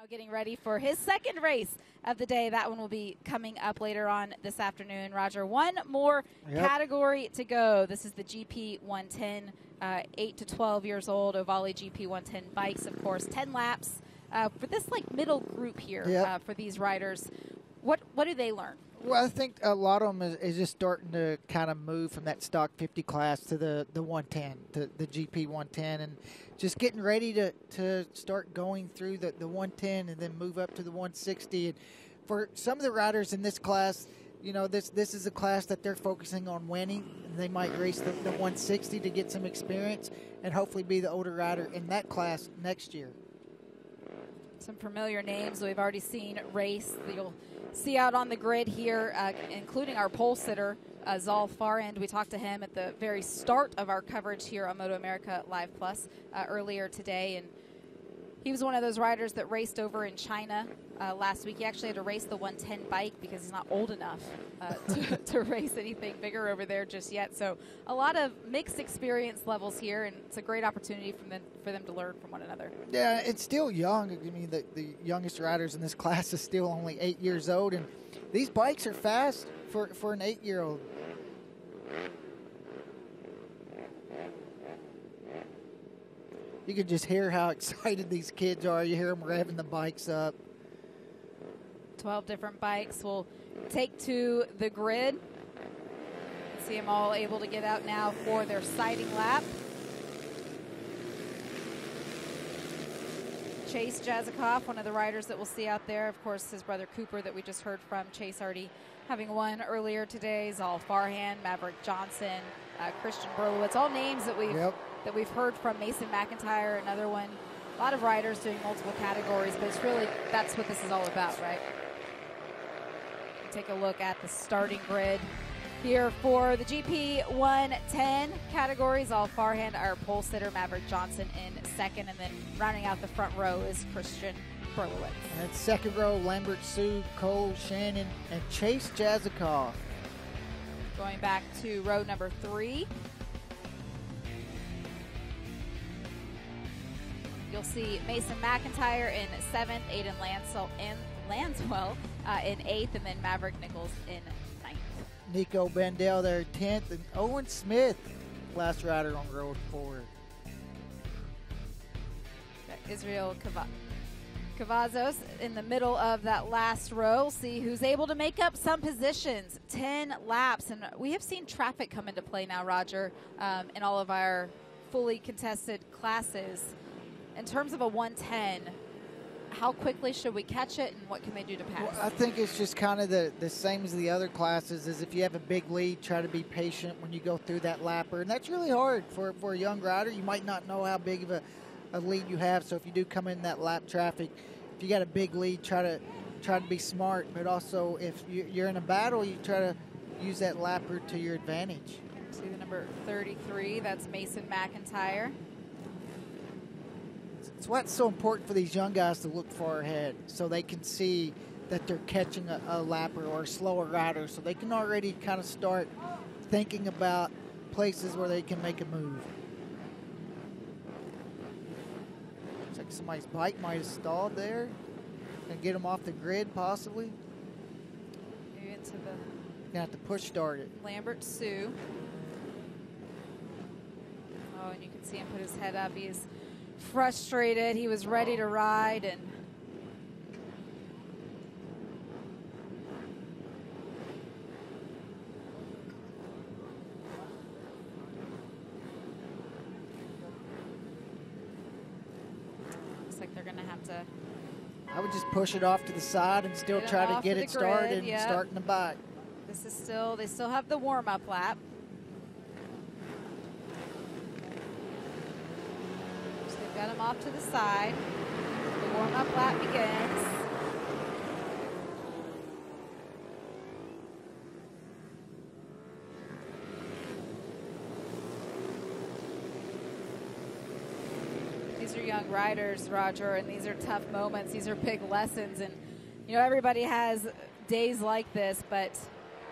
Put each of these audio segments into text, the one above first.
Getting ready for his second race of the day. That one will be coming up later on this afternoon. Roger, one more category to go. This is the GP 110, 8 to 12 years old, Ovale GP 110 bikes, of course, 10 laps for this middle group here for these riders. What do they learn? Well, I think a lot of them is just starting to kind of move from that stock 50 class to the 110, to the GP 110, and just getting ready to start going through the 110 and then move up to the 160. And for some of the riders in this class, you know, this is a class that they're focusing on winning. And they might race the 160 to get some experience and hopefully be the older rider in that class next year. Some familiar names we've already seen race. You'll see out on the grid here, including our pole sitter, Zal Farend. We talked to him at the very start of our coverage here on MotoAmerica Live Plus earlier today, and he was one of those riders that raced over in China last week. He actually had to race the 110 bike because he's not old enough to race anything bigger over there just yet. So a lot of mixed experience levels here, and it's a great opportunity for them to learn from one another. Yeah, it's still young. I mean, the youngest riders in this class is still only 8 years old, and these bikes are fast for an 8-year-old. You can just hear how excited these kids are. You hear them revving the bikes up. 12 different bikes will take to the grid. See them all able to get out now for their sighting lap. Chase Jazikoff, one of the riders that we'll see out there. Of course, his brother Cooper that we just heard from. Chase already having won earlier today. Zal Farhan, Maverick Johnson, Christian Berlowitz, all names that we've heard from. Mason McIntyre, another one. A lot of riders doing multiple categories, but it's really, that's what this is all about, right? Take a look at the starting grid here for the GP 110 categories. Zal Farhan, our pole sitter, Maverick Johnson in second, and then rounding out the front row is Christian Berlowitz. And second row, Lambert Sue, Cole Shannon, and Chase Jazikoff. Going back to row number 3. You'll see Mason McIntyre in 7th, Aiden Lanswell in 8th, and then Maverick Nichols in 9th. Nico Bandel there 10th, and Owen Smith, last rider on row 4. Israel Cavazos in the middle of that last row. We'll see who's able to make up some positions. 10 laps, and we have seen traffic come into play now, Roger, in all of our fully contested classes. In terms of a 110, how quickly should we catch it, and what can they do to pass? Well, I think it's just kind of the same as the other classes, is if you have a big lead, try to be patient when you go through that lapper. And that's really hard for a young rider. You might not know how big of a lead you have, so if you do come in that lap traffic, if you got a big lead, try to be smart. But also, if you're in a battle, you try to use that lapper to your advantage. See the number 33, that's Mason McIntyre. It's why it's so important for these young guys to look far ahead so they can see that they're catching a lapper or a slower rider, so they can already kind of start thinking about places where they can make a move. Looks like somebody's bike might have stalled there. Gonna get them off the grid possibly. Maybe into the... Gonna have to push start it. Lambert Sue. Oh, and you can see him put his head up. He is frustrated. He was ready to ride, and looks like they're gonna have to. I would just push it off to the side and still try to get it started and start in the back. This is still, they still have the warm-up lap. Got him off to the side. The warm-up lap begins. These are young riders, Roger, and these are tough moments. These are big lessons, and you know everybody has days like this, but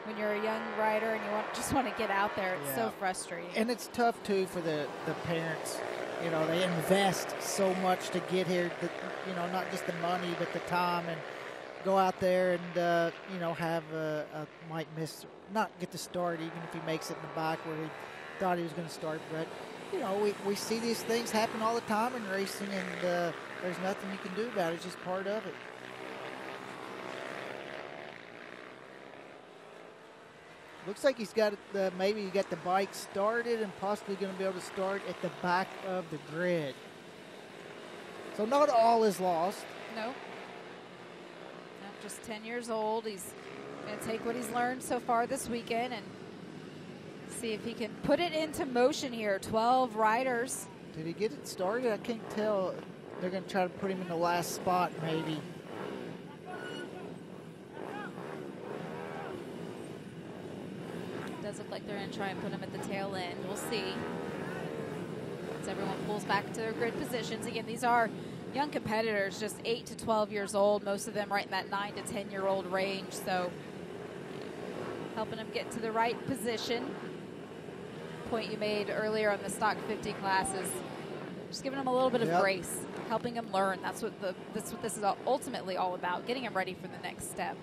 when you're a young rider and you just want to get out there, it's so frustrating. And it's tough too for the parents you know, they invest so much to get here, that, you know, not just the money, but the time, and go out there and, you know, have might miss, not get the start, even if he makes it in the back where he thought he was going to start. But, you know, we see these things happen all the time in racing, and there's nothing you can do about it. It's just part of it. Looks like he's got maybe he got the bike started and possibly going to be able to start at the back of the grid. So not all is lost. No. Not just 10 years old. He's going to take what he's learned so far this weekend and see if he can put it into motion here. 12 riders. Did he get it started? I can't tell. They're going to try to put him in the last spot maybe. Does look like they're going to try and put him at the tail end. We'll see. As everyone pulls back to their grid positions. Again, these are young competitors, just 8 to 12 years old. Most of them right in that 9 to 10-year-old range. So helping them get to the right position. Point you made earlier on the Stock 50 classes. Just giving them a little bit of grace, helping them learn. That's what this is ultimately all about, getting them ready for the next step.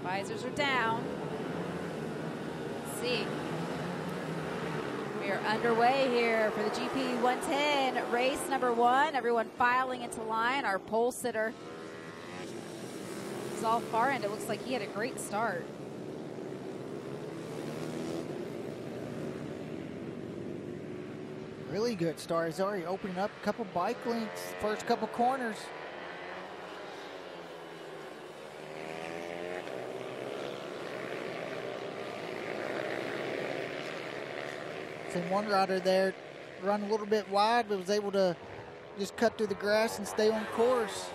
Visors are down. Let's see. We are underway here for the GP 110 race number 1. Everyone filing into line. Our pole sitter is all far end. It looks like he had a great start. Really good start. He's already opening up a couple bike links, first couple corners. And one rider there run a little bit wide, but was able to just cut through the grass and stay on course.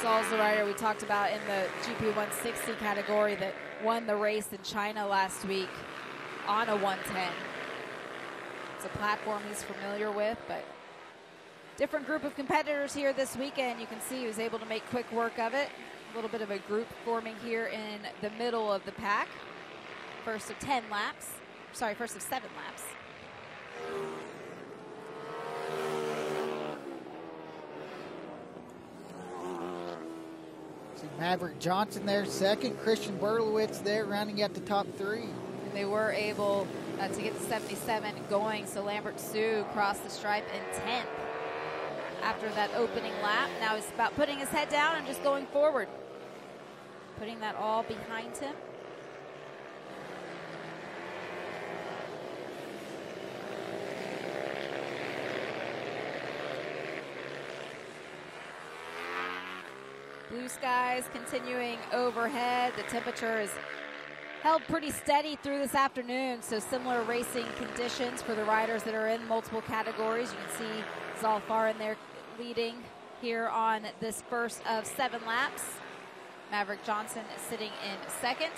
Saul's the rider we talked about in the GP 160 category that won the race in China last week on a 110. It's a platform he's familiar with, but different group of competitors here this weekend. You can see he was able to make quick work of it. A little bit of a group forming here in the middle of the pack. First of 10 laps. Sorry, first of 7 laps. See Maverick Johnson there second, Christian Berlowitz there rounding out the top 3. And they were able to get the 77 going, so Lambert Sue crossed the stripe in 10th after that opening lap. Now he's about putting his head down and just going forward, putting that all behind him. Blue skies continuing overhead. The temperature is held pretty steady through this afternoon, so similar racing conditions for the riders that are in multiple categories. You can see Zalfar in there leading here on this first of 7 laps. Maverick Johnson is sitting in second.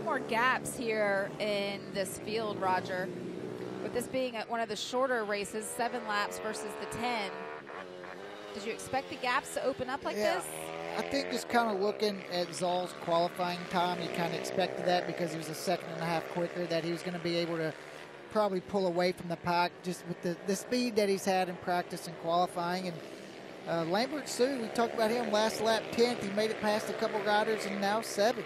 More gaps here in this field, Roger. With this being one of the shorter races, 7 laps versus the 10, did you expect the gaps to open up like this? I think just kind of looking at Zoll's qualifying time, you kind of expected that because he was a 1.5 seconds quicker, that he was going to be able to probably pull away from the pack just with the speed that he's had in practice and qualifying. And Lambert Sue, we talked about him last lap 10th. He made it past a couple riders and now 7th.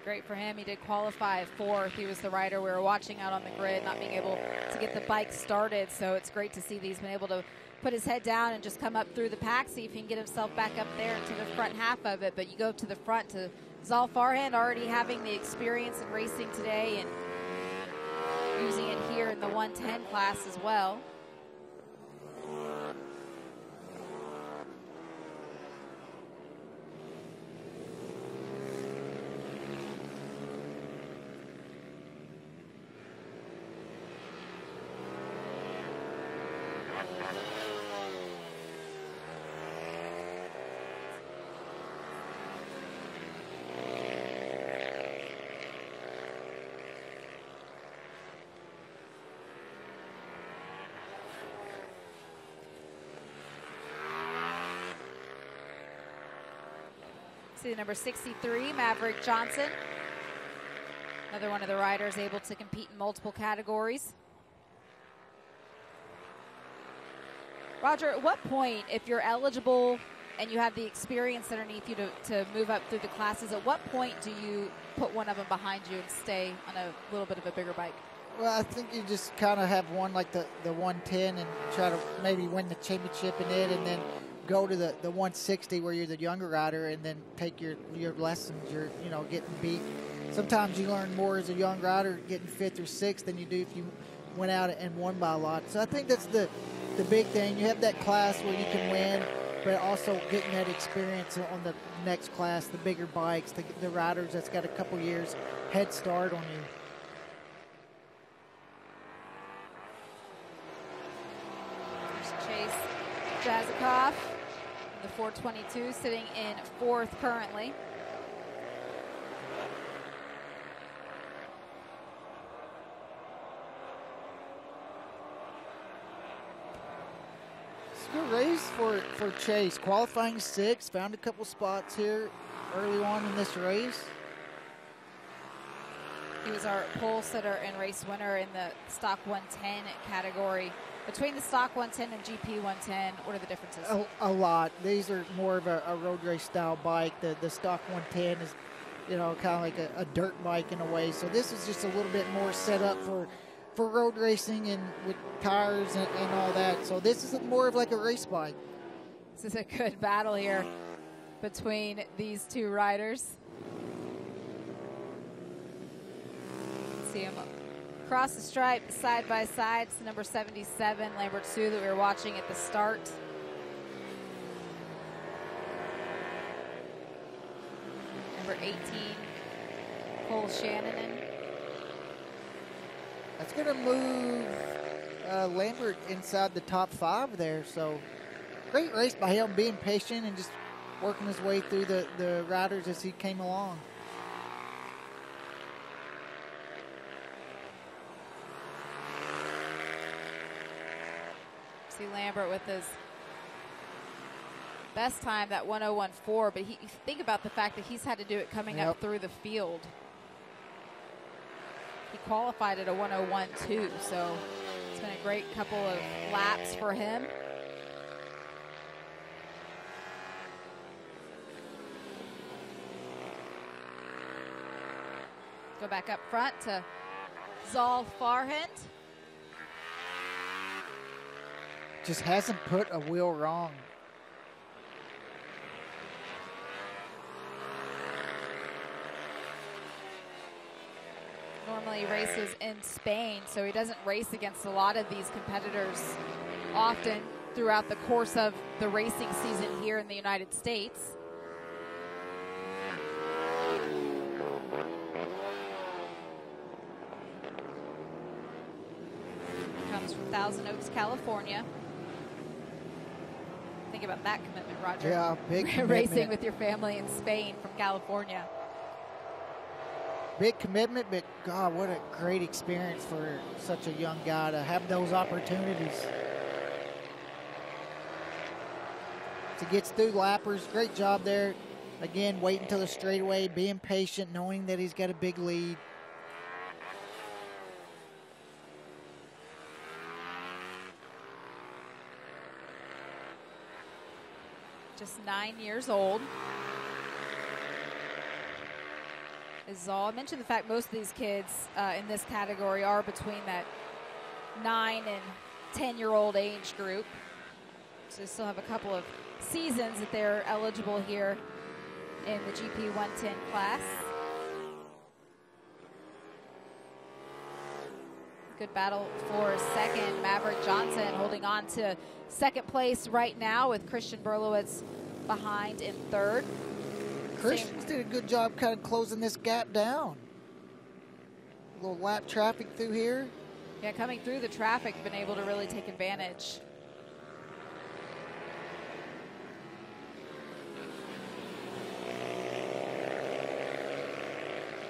Great for him. He did qualify 4th. He was the rider we were watching out on the grid, not being able to get the bike started. So it's great to see that he's been able to put his head down and just come up through the pack, see if he can get himself back up there into the front half of it. But you go to the front to Zal Farhand, already having the experience in racing today and using it here in the 110 class as well. See the number 63, Maverick Johnson. Another one of the riders able to compete in multiple categories. Roger, at what point, if you're eligible and you have the experience underneath you to move up through the classes, at what point do you put one of them behind you and stay on a little bit of a bigger bike? Well, I think you just kind of have one like the 110 and try to maybe win the championship in it, and then go to the 160 where you're the younger rider, and then take your lessons. You're getting beat. Sometimes you learn more as a young rider getting 5th or 6th than you do if you went out and won by a lot. So I think that's the big thing. You have that class where you can win, but also getting that experience on the next class, the bigger bikes, the riders that's got a couple years head start on you. There's Chase Jazikoff, the 422, sitting in 4th currently. Good race for Chase. Qualifying 6th, found a couple spots here early on in this race. He was our pole sitter and race winner in the Stock 110 category. Between the Stock 110 and GP 110, what are the differences? A lot. These are more of a road race style bike. The Stock 110 is, kind of like a dirt bike in a way. So this is just a little bit more set up for road racing and with tires and all that. So this is more of like a race bike. This is a good battle here between these two riders. See them across the stripe side by side. It's the number 77, Lambert Sue, that we were watching at the start. Number 18, Cole Shannon. That's going to move Lambert inside the top 5 there. So great race by him, being patient and just working his way through the riders as he came along. See Lambert with his best time, that 1:01.4, but you think about the fact that he's had to do it coming up through the field. He qualified at a 1:01.2, so it's been a great couple of laps for him. Go back up front to Zal Farhand. Just hasn't put a wheel wrong. Normally races in Spain, so he doesn't race against a lot of these competitors often throughout the course of the racing season here in the United States. Comes from Thousand Oaks, California. Think about that commitment, Roger. Yeah, big commitment. Racing with your family in Spain from California. Big commitment, but God, what a great experience for such a young guy to have those opportunities. To get through lappers, great job there. Again, waiting until the straightaway, being patient, knowing that he's got a big lead. Just 9 years old. I mentioned the fact most of these kids in this category are between that 9 and 10-year-old age group. So they still have a couple of seasons that they're eligible here in the GP 110 class. Good battle for second. Maverick Johnson holding on to second place right now with Christian Berlowitz behind in third. Christian's did a good job kind of closing this gap down. A little lap traffic through here. Yeah, coming through the traffic, been able to really take advantage.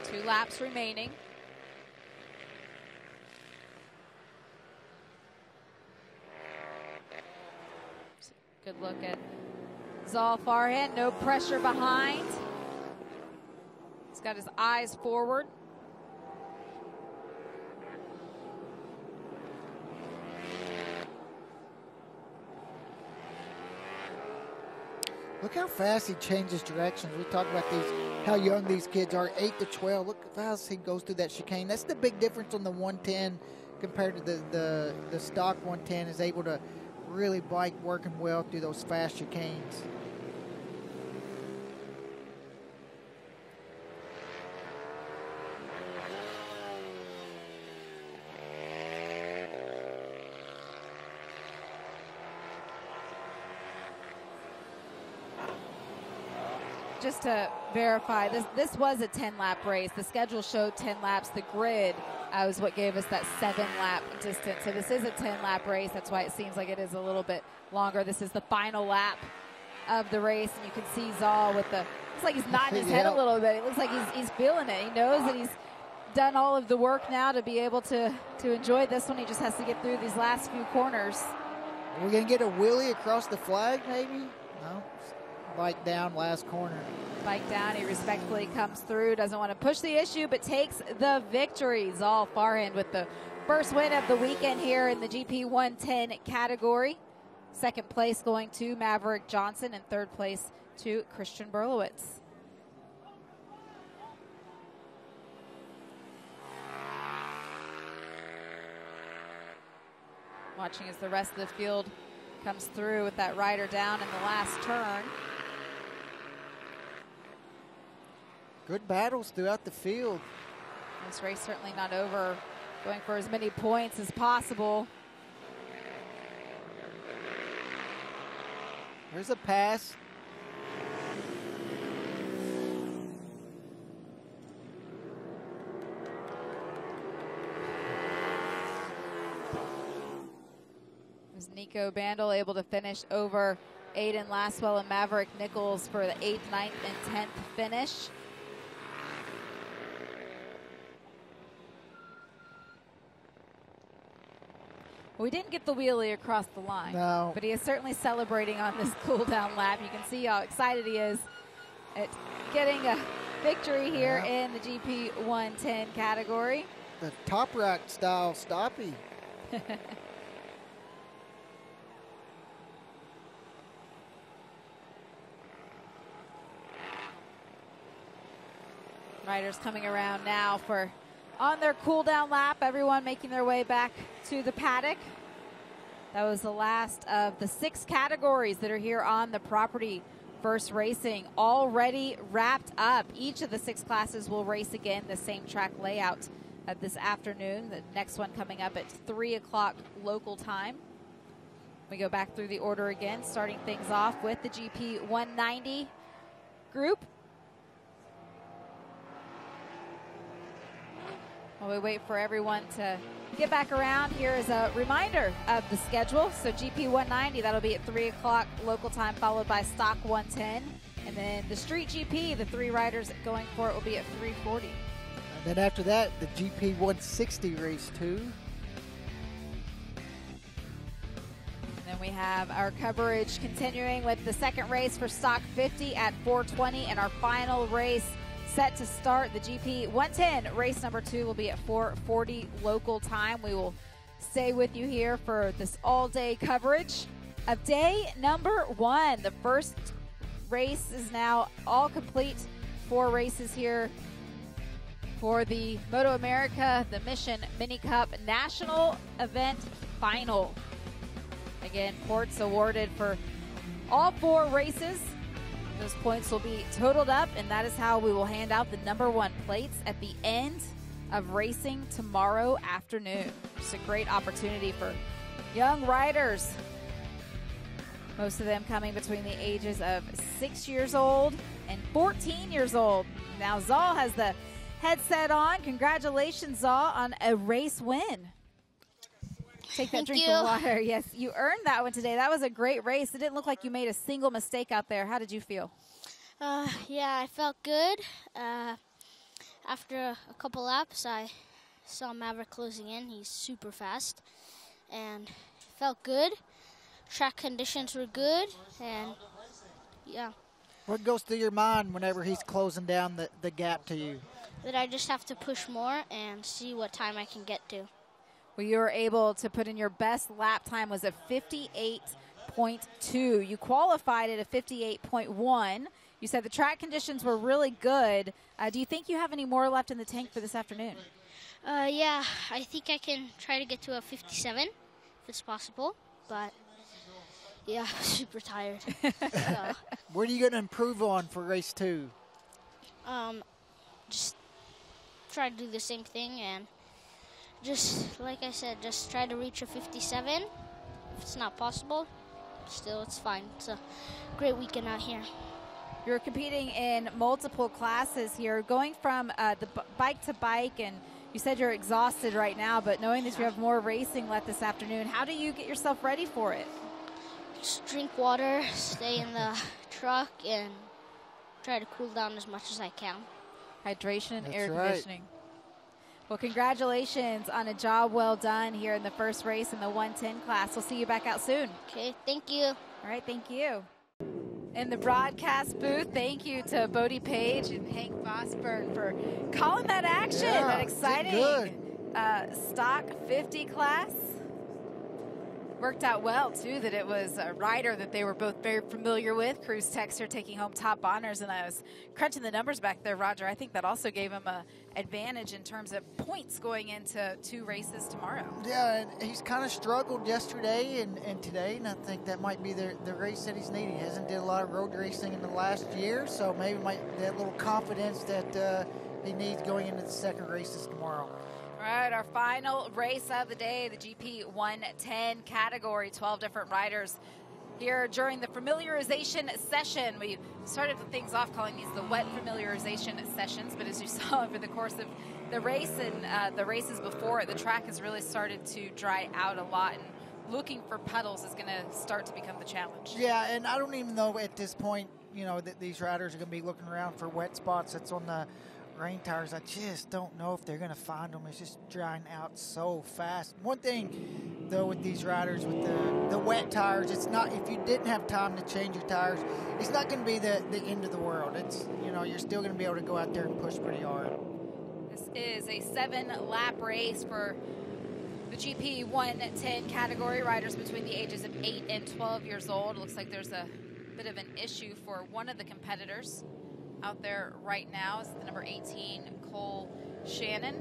Two laps remaining. Good look at Zal Farhand, no pressure behind. He's got his eyes forward. Look how fast he changes directions. We talk about how young these kids are, 8 to 12. Look how fast he goes through that chicane. That's the big difference on the 110 compared to the stock 110, is able to really bike working well through those fast chicanes. Just to verify, this was a 10-lap race. The schedule showed 10 laps. The grid was what gave us that 7-lap distance. So this is a 10-lap race. That's why it seems like it is a little bit longer. This is the final lap of the race, and you can see Zal with looks like he's nodding his head a little bit. It looks like he's feeling it. He knows that he's done all of the work now to be able to enjoy this one. He just has to get through these last few corners. We're going to get a wheelie across the flag, maybe? No. Bike down, last corner. Bike down, he respectfully comes through, doesn't want to push the issue, but takes the victory. Zal Farhand with the first win of the weekend here in the GP 110 category. Second place going to Maverick Johnson, and third place to Christian Berlowitz. Watching as the rest of the field comes through with that rider down in the last turn. Good battles throughout the field. This race certainly not over. Going for as many points as possible. There's a pass. Was Nico Bandel able to finish over Aiden Laswell and Maverick Nichols for the 8th, 9th, and 10th finish. We didn't get the wheelie across the line, no, but he is certainly celebrating on this cool-down lap. You can see how excited he is at getting a victory here in the GP 110 category. The top rack style stoppie. Riders coming around now on their cool-down lap, everyone making their way back to the paddock. That was the last of the 6 categories that are here on the property. First Racing already wrapped up. Each of the 6 classes will race again the same track layout this afternoon. The next one coming up at 3 o'clock local time. We go back through the order again, starting things off with the GP 190 group. While we wait for everyone to get back around, here is a reminder of the schedule. So GP 190, that'll be at 3 o'clock local time, followed by Stock 110. And then the Street GP, the 3 riders going for it, will be at 3:40. And then after that, the GP 160 race 2. And then we have our coverage continuing with the second race for Stock 50 at 4:20, and our final race set to start, the GP 110 race number 2 will be at 4:40 local time. We will stay with you here for this all-day coverage of day number 1. The first race is now all complete. 4 races here for the MotoAmerica, the Mission Mini Cup National Event Final. Again, points awarded for all 4 races. Those points will be totaled up, and that is how we will hand out the number 1 plates at the end of racing tomorrow afternoon. Just a great opportunity for young riders, most of them coming between the ages of 6 years old and 14 years old. Now Zal has the headset on. Congratulations, Zal, on a race win. Take that drink of water. Yes, you earned that one today. That was a great race. It didn't look like you made a single mistake out there. How did you feel? Yeah, I felt good. After a couple laps, I saw Maverick closing in. He's super fast and felt good. Track conditions were good, and yeah. What goes through your mind whenever he's closing down the gap to you? That I just have to push more and see what time I can get to. Well, you were able to put in your best lap time was a 58.2. You qualified at a 58.1. You said the track conditions were really good. Do you think you have any more left in the tank for this afternoon? Yeah, I think I can try to get to a 57 if it's possible, but yeah, I'm super tired. So, what are you going to improve on for race 2? Just try to do the same thing and just, like I said, just try to reach a 57. If it's not possible, still it's fine. It's a great weekend out here. You're competing in multiple classes here, going from the bike to bike, and you said you're exhausted right now, but knowing that you have more racing left this afternoon, how do you get yourself ready for it? Just drink water, stay in the truck, and try to cool down as much as I can. Hydration and That's air right. conditioning. Well, congratulations on a job well done here in the first race in the 110 class. We'll see you back out soon. Okay, thank you. All right, thank you. In the broadcast booth, thank you to Bodie Page and Hank Vosberg for calling that action, that exciting stock 50 class. Worked out well, too, that it was a rider that they were both very familiar with, Cruz Texter taking home top honors, and I was crunching the numbers back there, Roger. I think that also gave him an advantage in terms of points going into 2 races tomorrow. Yeah, and he's kind of struggled yesterday and today, and I think that might be the race that he's needing. He hasn't did a lot of road racing in the last year, so maybe that little confidence that he needs going into the second races tomorrow. All right, our final race of the day, the GP 110 category, 12 different riders here during the familiarization session. We started things off calling these the wet familiarization sessions, but as you saw over the course of the race and the races before it, the track has really started to dry out a lot, and looking for puddles is going to start to become the challenge. Yeah, and I don't even know at this point, that these riders are going to be looking around for wet spots that's on the rain tires. I just don't know if they're going to find them. It's just drying out so fast. One thing, though, with these riders with the wet tires, it's not, if you didn't have time to change your tires, it's not going to be the end of the world. It's, you're still going to be able to go out there and push pretty hard. This is a 7-lap race for the GP 110 category, riders between the ages of 8 and 12 years old. It looks like there's a bit of an issue for one of the competitors out there right now. Is the number 18, Cole Shannon.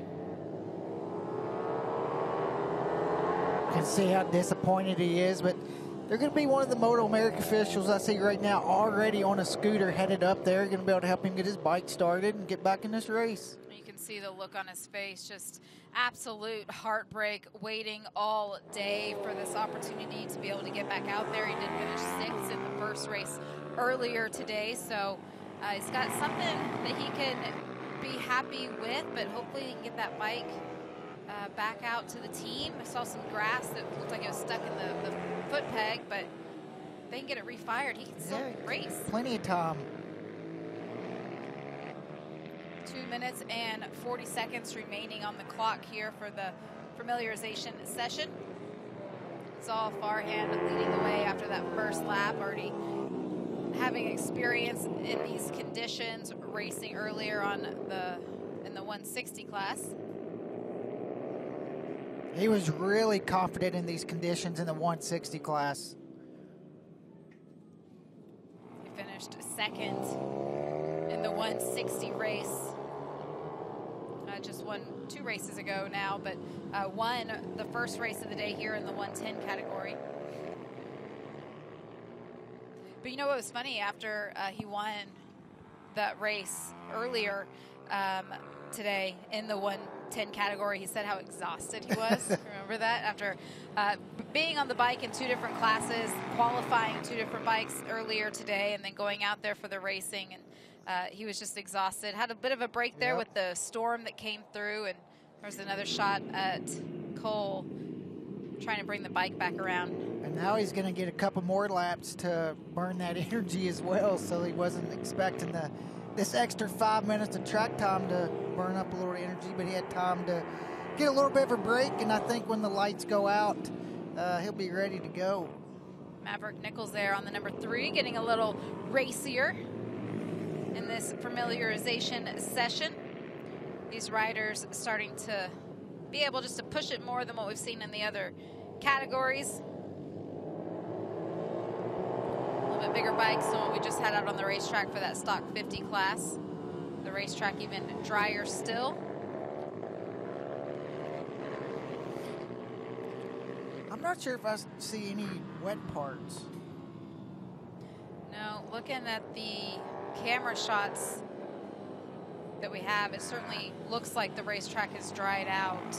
You can see how disappointed he is, but they're going to be one of the MotoAmerica officials I see right now already on a scooter headed up there, going to be able to help him get his bike started and get back in this race. You can see the look on his face, just absolute heartbreak, waiting all day for this opportunity to be able to get back out there. He did finish 6th in the first race earlier today, so he's got something that he can be happy with, but hopefully he can get that bike back out to the team. I saw some grass that looked like it was stuck in the foot peg, but if they can get it refired, he can still race. Plenty of time. 2 minutes and 40 seconds remaining on the clock here for the familiarization session. Zal Farhan leading the way after that first lap, already having experience in these conditions, racing earlier in the 160 class. He was really confident in these conditions in the 160 class. He finished 2nd in the 160 race. Just won 2 races ago now, but won the first race of the day here in the 110 category. But you know what was funny? After he won that race earlier today in the 110 category, he said how exhausted he was. Remember that? After being on the bike in 2 different classes, qualifying 2 different bikes earlier today, and then going out there for the racing, and he was just exhausted. Had a bit of a break there with the storm that came through, and there was another shot at Cole trying to bring the bike back around. And now he's going to get a couple more laps to burn that energy as well, so he wasn't expecting this extra 5 minutes of track time to burn up a little energy, but he had time to get a little bit of a break, and I think when the lights go out, he'll be ready to go. Maverick Nichols there on the number 3, getting a little racier. in this familiarization session. These riders starting to be able just to push it more than what we've seen in the other categories. A little bit bigger bikes than what we just had out on the racetrack for that stock 50 class. The racetrack even drier still. I'm not sure if I see any wet parts. No, looking at the camera shots that we have, it certainly looks like the racetrack is dried out.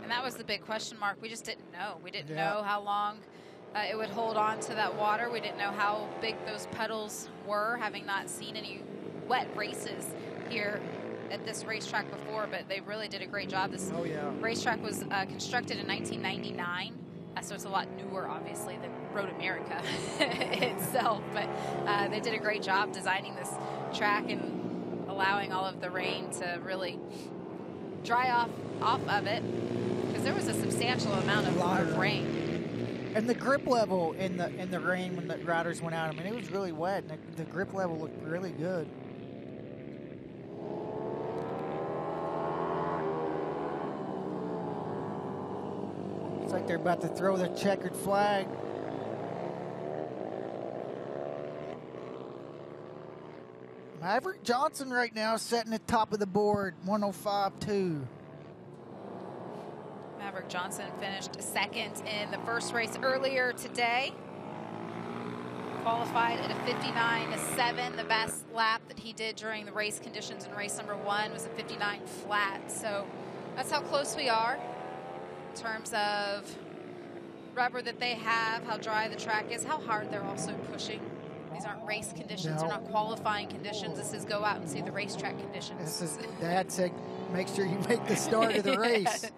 And that was the big question mark. We just didn't know. We didn't know how long it would hold on to that water. We didn't know how big those puddles were, having not seen any wet races here at this racetrack before, but they really did a great job. This racetrack was constructed in 1999, so it's a lot newer, obviously, than MotoAmerica itself, but they did a great job designing this track and allowing all of the rain to really dry off of it, because there was a substantial amount of rain. And the grip level in the rain when the riders went out, I mean, it was really wet, and the grip level looked really good. It's like they're about to throw the checkered flag. Maverick Johnson right now sitting at top of the board, 105.2. Maverick Johnson finished second in the first race earlier today. Qualified at a 59.7. The best lap that he did during the race conditions in race number 1 was a 59 flat. So that's how close we are in terms of rubber that they have, how dry the track is, how hard they're also pushing. These aren't race conditions. They're not qualifying conditions. This is go out and see the racetrack conditions. This is, Dad said, make sure you make the start of the race. Yes.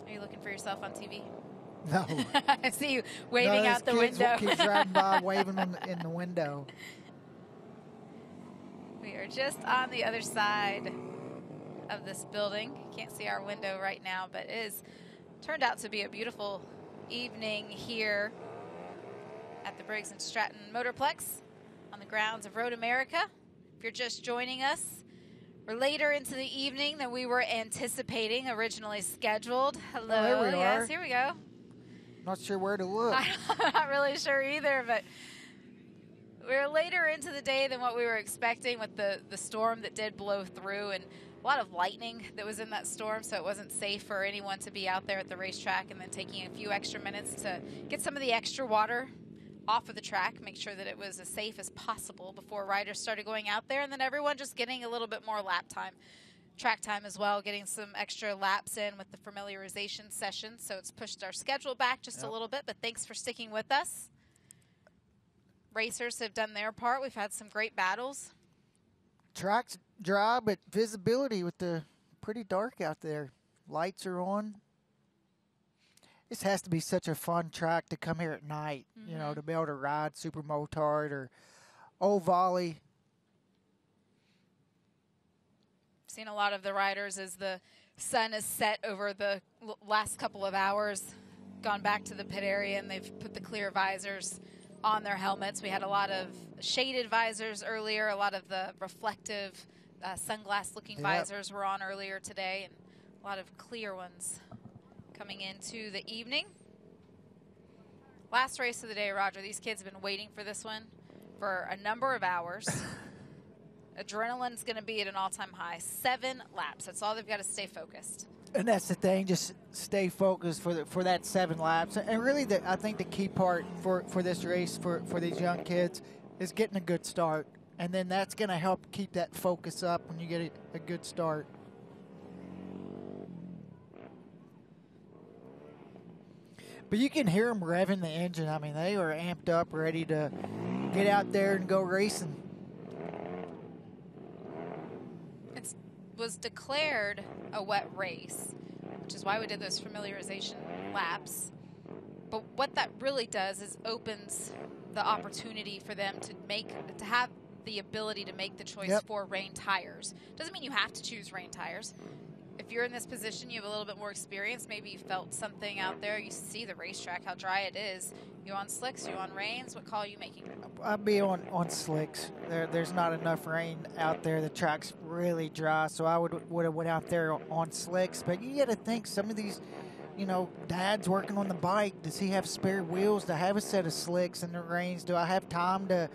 Are you looking for yourself on TV? No. I see you waving out the window. Kids riding by, waving in the window. We are just on the other side of this building. Can't see our window right now, but it is turned out to be a beautiful evening here at the Briggs & Stratton Motorplex on the grounds of MotoAmerica. If you're just joining us, we're later into the evening than we were anticipating, originally scheduled. Hello. Oh, here we yes, are. here we go. Not sure where to look. I'm not really sure either, but we're later into the day than what we were expecting with the storm that did blow through, and a lot of lightning that was in that storm, so it wasn't safe for anyone to be out there at the racetrack, and then taking a few extra minutes to get some of the extra water off of the track, make sure that it was as safe as possible before riders started going out there, and then everyone just getting a little bit more lap time, track time as well, getting some extra laps in with the familiarization session. So it's pushed our schedule back just a little bit, but thanks for sticking with us. Racers have done their part. We've had some great battles. Track's dry, but visibility with the pretty dark out there. Lights are on. This has to be such a fun track to come here at night, you know, to be able to ride Super Motard or Old Volley. I've seen a lot of the riders as the sun has set over the last couple of hours, gone back to the pit area, and they've put the clear visors on their helmets. We had a lot of shaded visors earlier, a lot of the reflective sunglass-looking visors were on earlier today, and a lot of clear ones coming into the evening. Last race of the day, Roger. These kids have been waiting for this one for a number of hours. Adrenaline's going to be at an all-time high. 7 laps. That's all they've got to stay focused. And that's the thing, just stay focused for that 7 laps. And really, I think the key part for this race for these young kids is getting a good start. And then that's going to help keep that focus up when you get a good start. But you can hear them revving the engine. I mean, they are amped up, ready to get out there and go racing. It was declared a wet race, which is why we did those familiarization laps. But what that really does is opens the opportunity for them to have the ability to make the choice for rain tires. Doesn't mean you have to choose rain tires. if you're in this position, you have a little bit more experience. Maybe you felt something out there. You see the racetrack, how dry it is. You on slicks? You on rains? What call are you making? I'd be on slicks. There's not enough rain out there. The track's really dry, so I would have went out there on slicks. But you got to think some of these, you know, dad's working on the bike. Does he have spare wheels to have a set of slicks in the rains? Do I have time to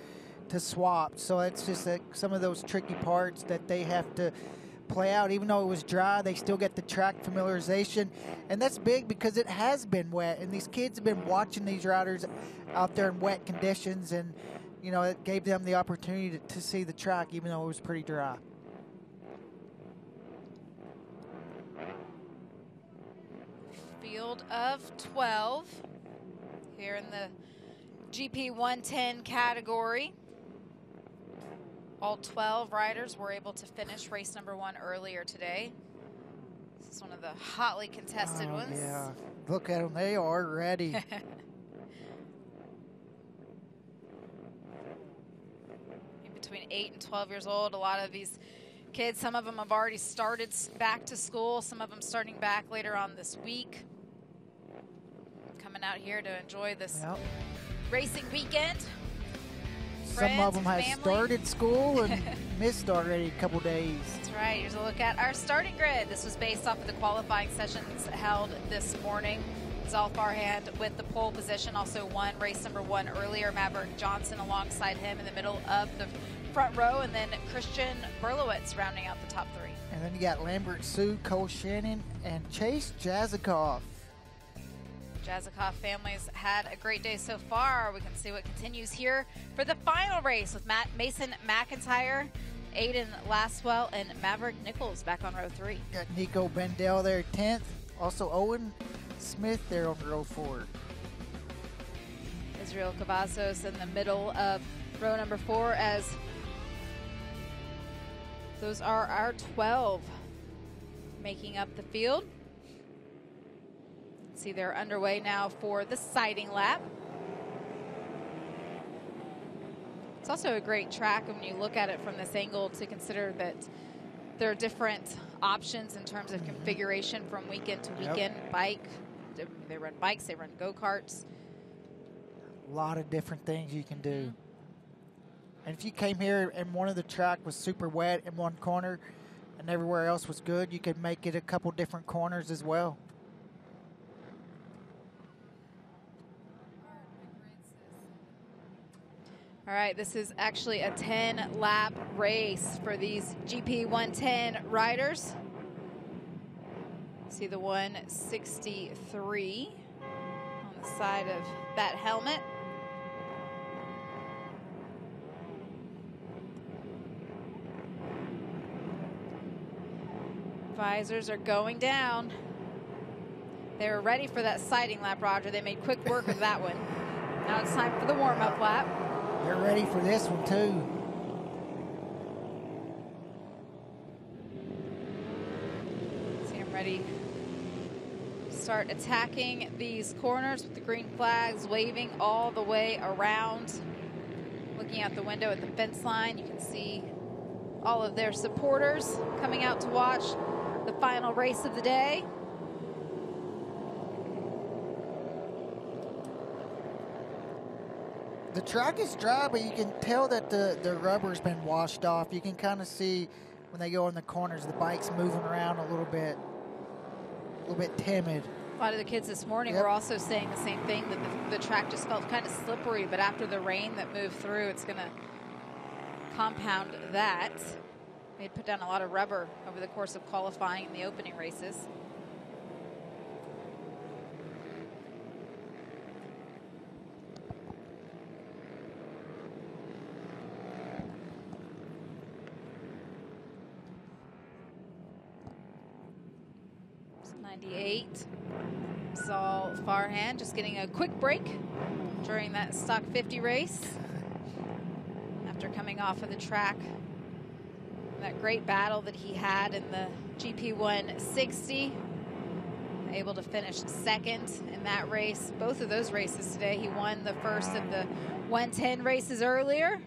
swap? So it's just some of those tricky parts that they have to play out. Even though it was dry, they still get the track familiarization, and that's big because it has been wet, and these kids have been watching these riders out there in wet conditions, and you know, it gave them the opportunity to see the track even though it was pretty dry. Field of 12 here in the GP 110 category. All 12 riders were able to finish race number 1 earlier today. This is one of the hotly contested ones. Yeah, look at them. They are ready. Between 8 and 12 years old, a lot of these kids, some of them have already started back to school. Some of them starting back later on this week. Coming out here to enjoy this racing weekend. Some of them have started school and missed already a couple days. That's right. Here's a look at our starting grid. This was based off of the qualifying sessions held this morning. Zal Farhand with the pole position, also won race number 1 earlier. Maverick Johnson alongside him in the middle of the front row, and then Christian Berlowitz rounding out the top 3. And then you got Lambert Sue, Cole Shannon, and Chase Jazikoff. Jazikoff family's had a great day so far. We can see what continues here for the final race with Mason McIntyre, Aiden Laswell, and Maverick Nichols back on row 3. Got Nico Bendel there 10th. Also Owen Smith there on row 4. Israel Cavazos in the middle of row number 4, as those are our 12 making up the field. See, they're underway now for the sighting lap. It's also a great track when you look at it from this angle to consider that there are different options in terms of configuration from weekend to weekend. Bike, they run bikes, they run go-karts. A lot of different things you can do. And if you came here and one of the track was super wet in one corner and everywhere else was good, you could make it a couple different corners as well. All right, this is actually a 10-lap race for these GP 110 riders. See the 163 on the side of that helmet. Visors are going down. They were ready for that sighting lap, Roger. They made quick work of that one. Now it's time for the warm-up lap. They're ready for this one, too. See them ready to start attacking these corners with the green flags waving all the way around. Looking out the window at the fence line, you can see all of their supporters coming out to watch the final race of the day. The track is dry, but you can tell that the rubber's been washed off. You can kind of see when they go in the corners, the bike's moving around a little bit timid. A lot of the kids this morning were also saying the same thing, that the track just felt kind of slippery, but after the rain that moved through, it's going to compound that. They put down a lot of rubber over the course of qualifying in the opening races. Zal Farhand just getting a quick break during that stock 50 race after coming off of the track. That great battle that he had in the GP 160. Able to finish second in that race. Both of those races today. He won the first of the 110 races earlier.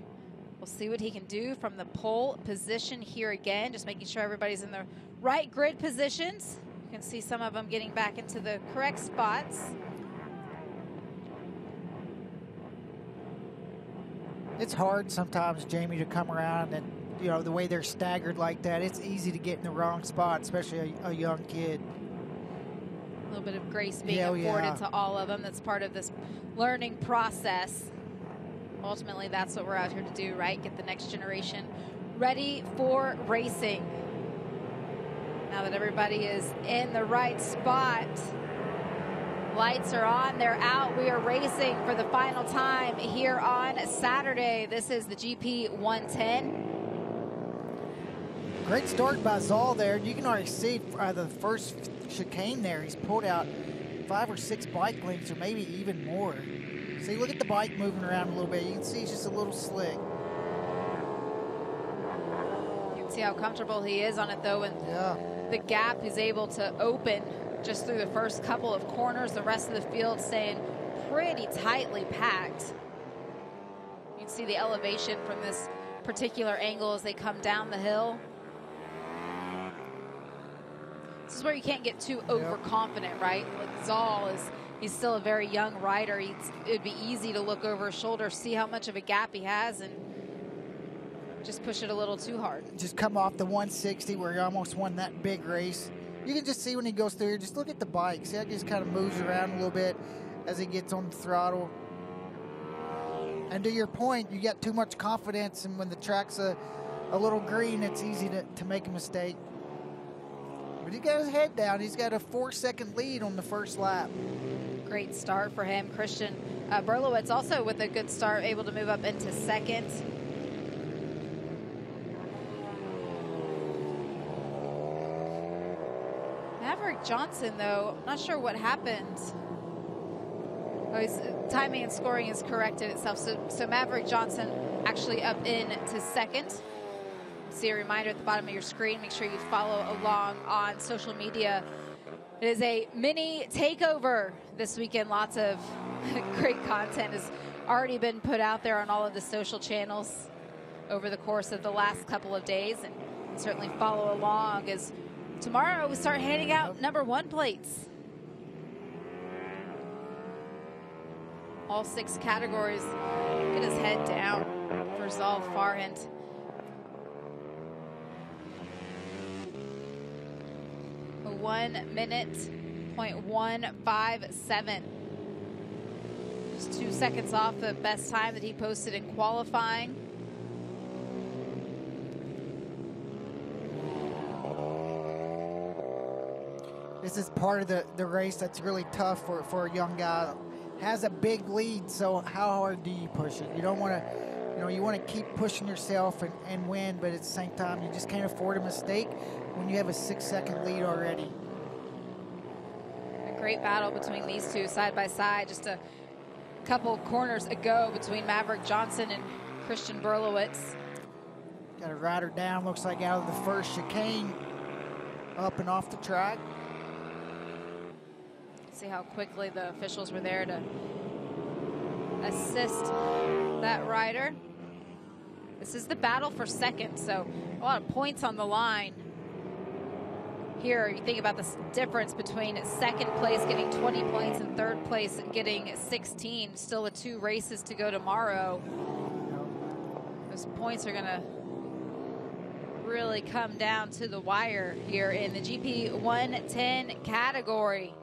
We'll see what he can do from the pole position here again, just making sure everybody's in the right grid positions. You can see some of them getting back into the correct spots. It's hard sometimes, Jamie, to come around and, you know, the way they're staggered like that, it's easy to get in the wrong spot, especially a young kid. A little bit of grace being afforded to all of them. That's part of this learning process. Ultimately, that's what we're out here to do, right? Get the next generation ready for racing. Now that everybody is in the right spot, lights are on, they're out. We are racing for the final time here on Saturday. This is the GP 110. Great start by Zoll there. You can already see the first chicane there. He's pulled out 5 or 6 bike lengths, or maybe even more. See, look at the bike moving around a little bit. You can see he's just a little slick. You can see how comfortable he is on it, though, and the gap is able to open just through the first couple of corners. The rest of the field staying pretty tightly packed. You can see the elevation from this particular angle as they come down the hill. This is where you can't get too overconfident, right? Like Zoll he's still a very young rider. It'd be easy to look over his shoulder, see how much of a gap he has, and just push it a little too hard. Just come off the 160 where he almost won that big race. You can just see when he goes through here, just look at the bike. See how he just kind of moves around a little bit as he gets on the throttle. And to your point, you get too much confidence, and when the track's a little green, it's easy to make a mistake. But he got his head down. He's got a 4-second lead on the first lap. Great start for him. Christian Berlowitz also with a good start, able to move up into second. Maverick Johnson, though, I'm not sure what happened. Oh, his timing and scoring has corrected itself. So Maverick Johnson actually up into second. See a reminder at the bottom of your screen. Make sure you follow along on social media. It is a mini takeover this weekend. Lots of great content has already been put out there on all of the social channels over the course of the last couple of days. And certainly follow along as tomorrow we start handing out #1 plates. All 6 categories. Get his head down for Zoll Farhand. A 1:1:157. Just 2 seconds off the best time that he posted in qualifying. This is part of the race that's really tough for a young guy. Has a big lead, so how hard do you push it? You don't want to, you want to keep pushing yourself and win, but at the same time, you just can't afford a mistake when you have a 6-second lead already. A great battle between these two side by side. Just a couple corners ago between Maverick Johnson and Christian Berlowitz. Got a rider down, looks like out of the first chicane, up and off the track. See how quickly the officials were there to assist that rider. This is the battle for second, so a lot of points on the line. Here, you think about the difference between second place getting 20 points and third place getting 16. Still 2 races to go tomorrow. Those points are going to really come down to the wire here in the GP 110 category.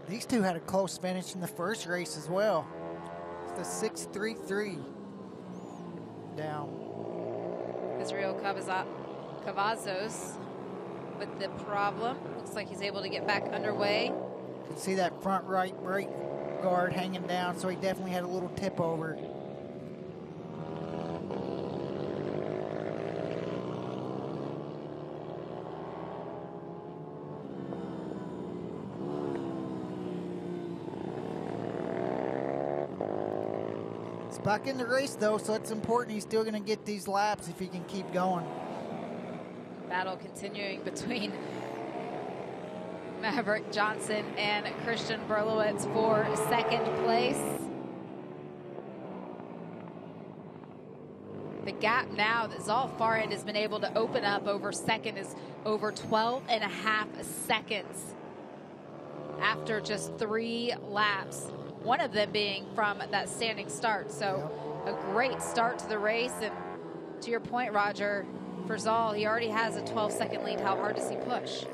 These two had a close finish in the first race as well. It's the 6.33 down. Israel Cavazos with the problem. Looks like he's able to get back underway. You can see that front right brake guard hanging down, so he definitely had a little tip over. Back in the race, though, so it's important. He's still going to get these laps if he can keep going. Battle continuing between Maverick Johnson and Christian Berlowitz for second place. The gap now that Zal Farhand has been able to open up over second is over 12.5 seconds after just 3 laps, one of them being from that standing start. So a great start to the race, and to your point, Roger, for Zal, he already has a 12-second lead. How hard does he push?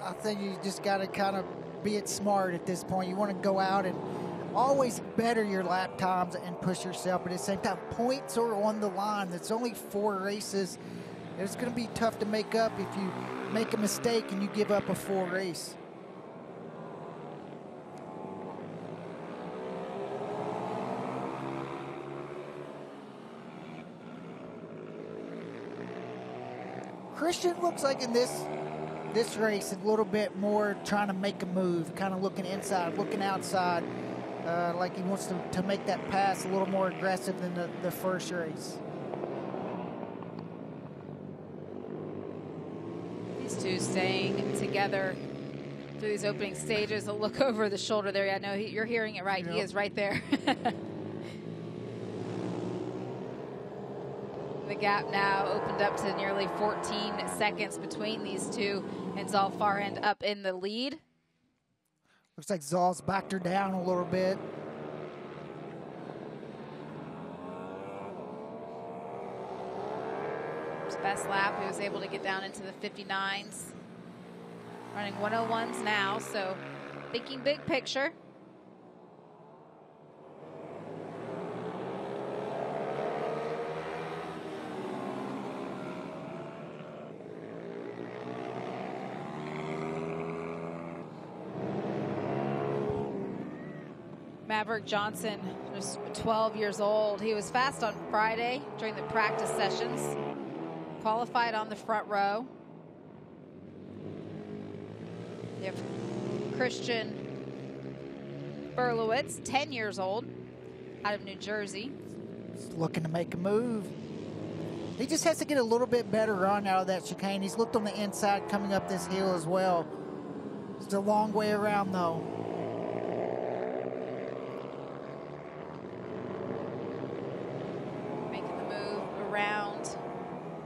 I think you just got to kind of be it smart at this point. You want to go out and always better your lap times and push yourself, but at the same time, points are on the line. It's only 4 races. It's going to be tough to make up if you make a mistake and you give up a full race. Christian looks like in this race a little bit more trying to make a move, kind of looking inside, looking outside, like he wants to make that pass a little more aggressive than the first race. These two staying together through these opening stages. A look over the shoulder there. Yeah, no, you're hearing it right. Yep. He is right there. The gap now opened up to nearly 14 seconds between these two, and Zal Farhand up in the lead. Looks like Zal's backed her down a little bit. His best lap, he was able to get down into the 59s. Running 101s now, so thinking big picture. Maverick Johnson was 12 years old. He was fast on Friday during the practice sessions. Qualified on the front row. You have Christian Berlowitz, 10 years old, out of New Jersey. He's looking to make a move. He just has to get a little bit better run out of that chicane. He's looked on the inside coming up this hill as well. It's a long way around though.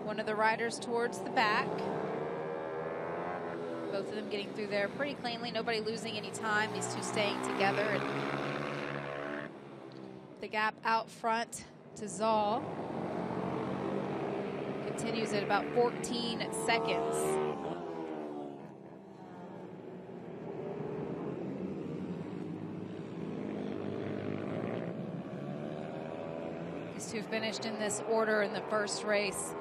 One of the riders towards the back. Both of them getting through there pretty cleanly. Nobody losing any time. These two staying together. And the gap out front to Zal continues at about 14 seconds. These two finished in this order in the first race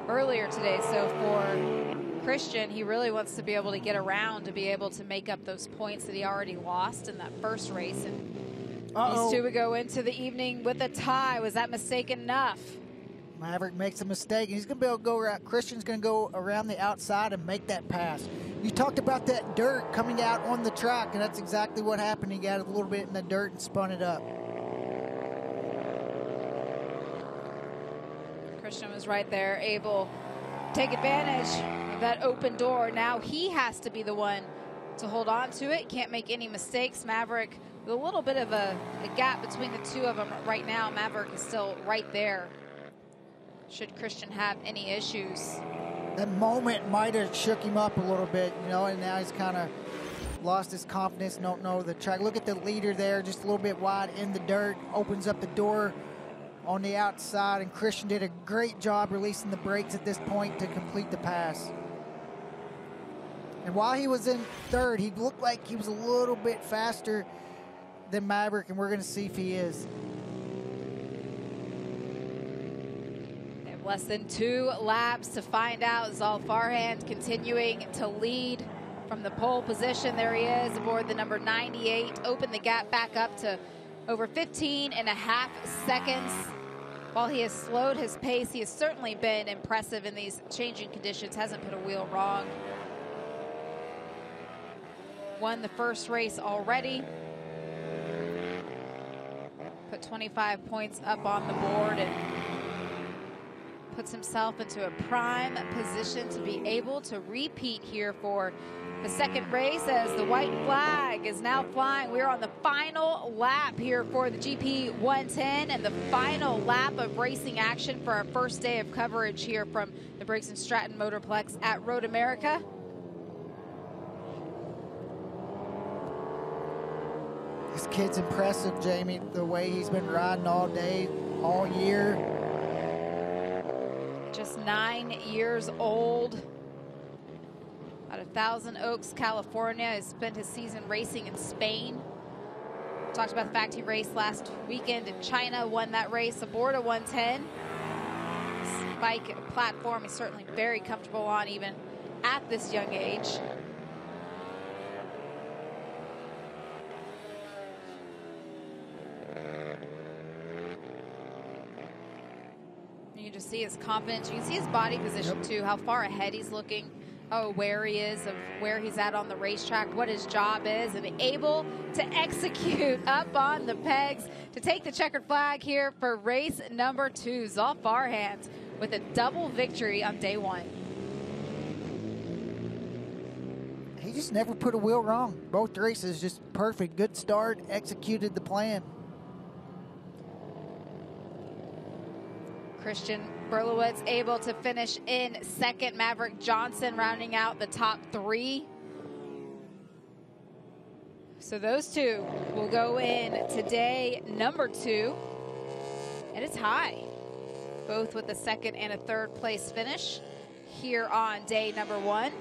earlier today. So for Christian, he really wants to be able to get around to be able to make up those points that he already lost in that first race. And these two would go into the evening with a tie. Was that mistake enough? Maverick makes a mistake, and he's going to be able to go around. Christian's going to go around the outside and make that pass. You talked about that dirt coming out on the track, and that's exactly what happened. He got a little bit in the dirt and spun it up. Christian was right there, able to take advantage of that open door. Now he has to be the one to hold on to it. Can't make any mistakes. Maverick with a little bit of a gap between the two of them right now. Maverick is still right there. Should Christian have any issues? That moment might have shook him up a little bit, you know, and now he's kind of lost his confidence, don't know the track. Look at the leader there, just a little bit wide in the dirt, opens up the door on the outside, and Christian did a great job releasing the brakes at this point to complete the pass. And while he was in third, he looked like he was a little bit faster than Maverick, and we're going to see if he is. They have less than 2 laps to find out. Zal Farhand continuing to lead from the pole position. There he is aboard the number 98. Open the gap back up to over 15.5 seconds. While he has slowed his pace, he has certainly been impressive in these changing conditions. Hasn't put a wheel wrong. Won the first race already. Put 25 points up on the board and puts himself into a prime position to be able to repeat here for the second race as the white flag is now flying. We're on the final lap here for the GP 110 and the final lap of racing action for our first day of coverage here from the Briggs & Stratton Motorplex at MotoAmerica. This kid's impressive, Jamie, the way he's been riding all day, all year. Just 9 years old. Out of Thousand Oaks, California. He spent his season racing in Spain. Talked about the fact he raced last weekend in China, won that race aboard a 110. This bike platform is certainly very comfortable on even at this young age. You can just see his confidence. You can see his body position too, how far ahead he's looking, how aware he is of where he's at on the racetrack, what his job is, and able to execute up on the pegs to take the checkered flag here for race number 2. Zolf Farhand with a double victory on day 1. He just never put a wheel wrong. Both races just perfect. Good start, executed the plan. Christian Berlowitz able to finish in second. Maverick Johnson rounding out the top 3. So those two will go in today, number 2. And it's high, both with a second and a third place finish here on day number 1.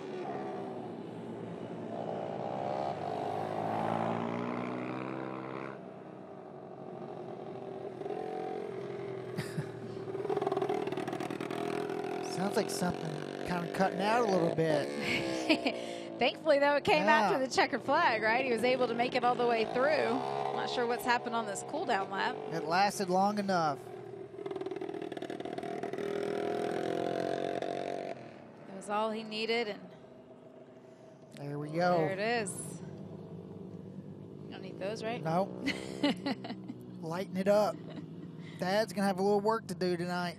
Sounds like something kind of cutting out a little bit. Thankfully, though, it came after the checkered flag, right? He was able to make it all the way through. Not sure what's happened on this cool-down lap. It lasted long enough. It was all he needed, and there we go. There it is. You don't need those, right? No. Lighten it up. Dad's going to have a little work to do tonight.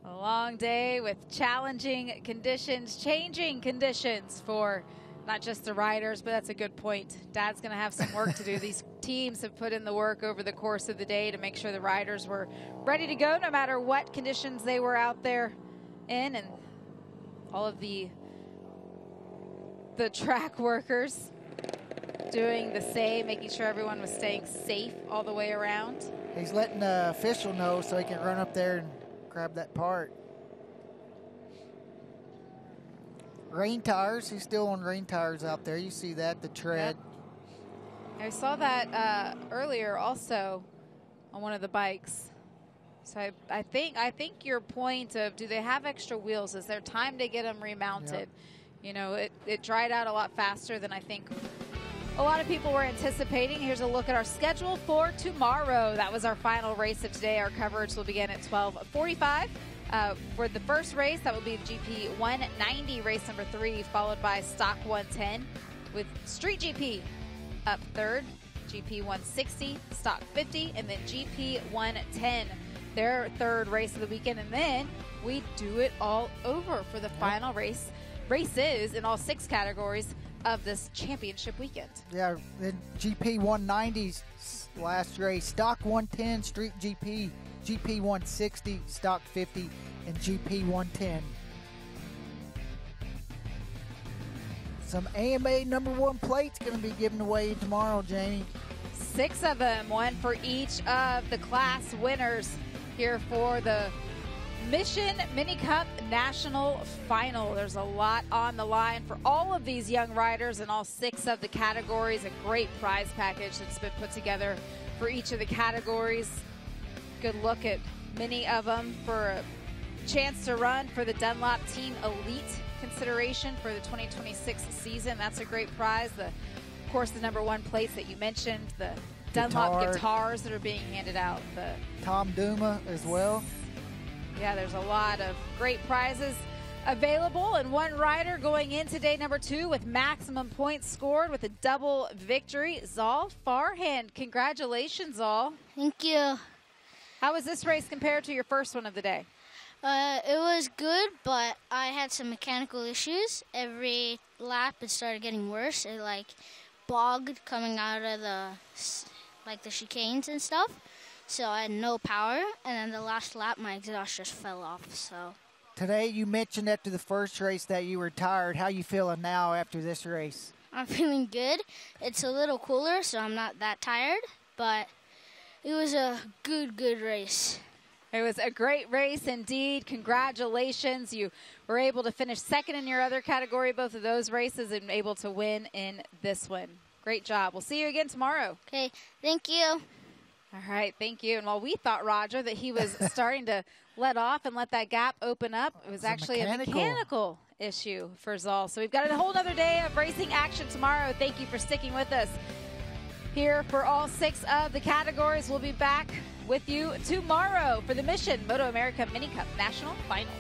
A long day with challenging conditions, changing conditions for not just the riders, but that's a good point. Dad's going to have some work to do. These teams have put in the work over the course of the day to make sure the riders were ready to go no matter what conditions they were out there in, and all of the track workers doing the same, making sure everyone was staying safe all the way around. He's letting the official know so he can run up there and grab that part. Rain tires. He's still on rain tires out there. You see that, the tread. Yep. I saw that earlier also on one of the bikes. So I think your point of, do they have extra wheels? Is there time to get them remounted? Yep. You know, it dried out a lot faster than I think a lot of people were anticipating. Here's a look at our schedule for tomorrow. That was our final race of today. Our coverage will begin at 12:45. For the first race, that will be GP 190, race number 3, followed by Stock 110 with Street GP up third, GP 160, Stock 50, and then GP 110, their third race of the weekend. And then we do it all over for the final races in all 6 categories of this championship weekend. Yeah, the GP 190's last race, Stock 110, Street GP, GP 160, Stock 50, and GP 110. Some AMA #1 plates going to be given away tomorrow, Jamie. 6 of them, one for each of the class winners here for the Mission Mini Cup National Final. There's a lot on the line for all of these young riders in all 6 of the categories. A great prize package that's been put together for each of the categories. Good look at many of them for a chance to run for the Dunlop Team Elite consideration for the 2026 season. That's a great prize. Of course, the #1 plates that you mentioned, the Dunlop guitars that are being handed out. The Tom Duma as well. Yeah, there's a lot of great prizes available, and one rider going into day #2 with maximum points scored with a double victory, Zolf Farhand. Congratulations, Zol. Thank you. How was this race compared to your first one of the day? It was good, but I had some mechanical issues. Every lap, it started getting worse. It bogged coming out of the chicanes and stuff. So I had no power, and then the last lap, my exhaust just fell off. So today, you mentioned after the first race that you were tired. How you feeling now after this race? I'm feeling good. It's a little cooler, so I'm not that tired, but it was a good race. It was a great race indeed. Congratulations. You were able to finish second in your other category, both of those races, and able to win in this one. Great job. We'll see you again tomorrow. Okay, thank you. All right, thank you. And while we thought, Roger, that he was starting to let off and let that gap open up, it was actually a mechanical issue for Zal. So we've got a whole other day of racing action tomorrow. Thank you for sticking with us here for all 6 of the categories. We'll be back with you tomorrow for the Mission MotoAmerica Mini Cup National Final.